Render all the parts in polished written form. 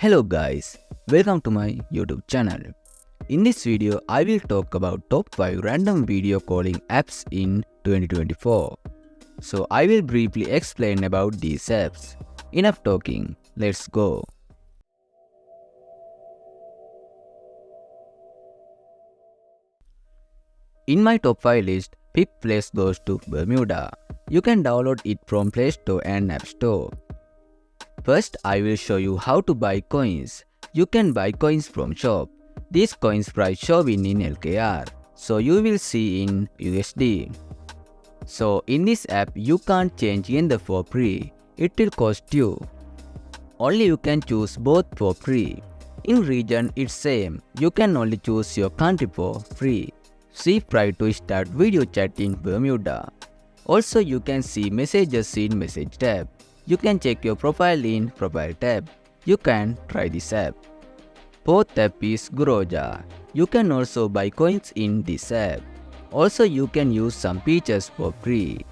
Hello guys, welcome to my YouTube channel. In this video, I will talk about top 5 random video calling apps in 2024. So I will briefly explain about these apps. Enough talking, let's go. In my top 5 list, Pip Place goes to Bermuda. You can download it from Play Store and App Store. First, I will show you how to buy coins. You can buy coins from shop. These coins price showing in LKR, so you will see in USD. So in this app, you can't change yen for free. It will cost you. Only you can choose both for free. In region, it's same. You can only choose your country for free. SeePR to start video chat in Bermuda. Also, you can see messages in Message tab. You can check your profile in Profile tab. You can try this app. Fourth app is Groa. You can also buy coins in this app. Also, you can use some features for free.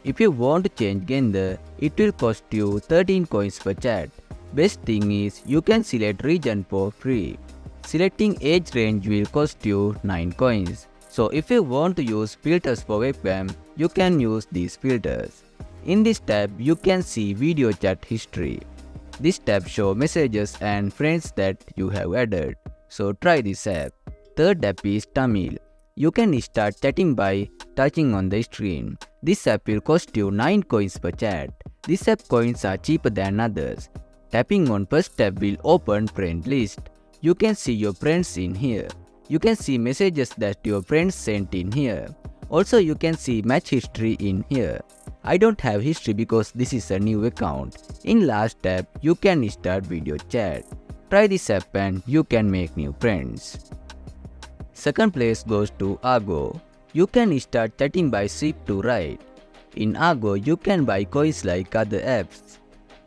If you want to change gender, it will cost you 13 coins per chat. Best thing is you can select region for free. Selecting age range will cost you 9 coins. So if you want to use filters for webcam, you can use these filters. In this tab, you can see video chat history. This tab shows messages and friends that you have added. So try this app. Third app is Tamil. You can start chatting by touching on the screen. This app will cost you 9 coins per chat. This app coins are cheaper than others. Tapping on first tab will open friend list. You can see your friends in here. You can see messages that your friends sent in here. Also, you can see match history in here. I don't have history because this is a new account. In last tab, you can start video chat. Try this app and you can make new friends. Second place goes to Argo. You can start chatting by swipe to right. In Argo, you can buy coins like other apps.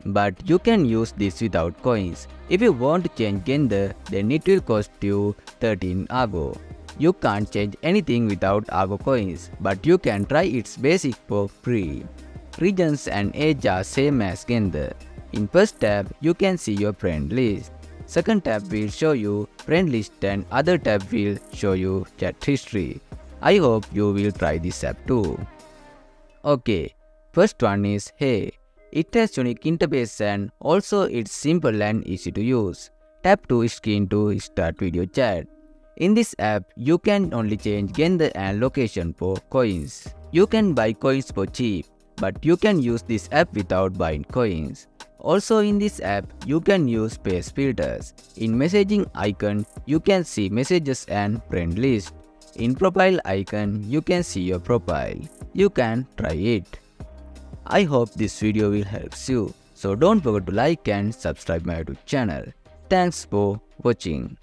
But you can use this without coins. If you want to change gender, then it will cost you 13 Argo. You can't change anything without Argo coins, but you can try its basic for free. Regions and age are same as gender. In first tab, you can see your friend list. Second tab will show you friend list and other tab will show you chat history. I hope you will try this app too. Okay, first one is Hey. It has unique interface and also it's simple and easy to use. Tap to screen to start video chat. In this app, you can only change gender and location for coins. You can buy coins for cheap, but you can use this app without buying coins. Also in this app, you can use face filters. In messaging icon, you can see messages and friend list. In profile icon, you can see your profile. You can try it. I hope this video will help you. So don't forget to like and subscribe my YouTube channel. Thanks for watching.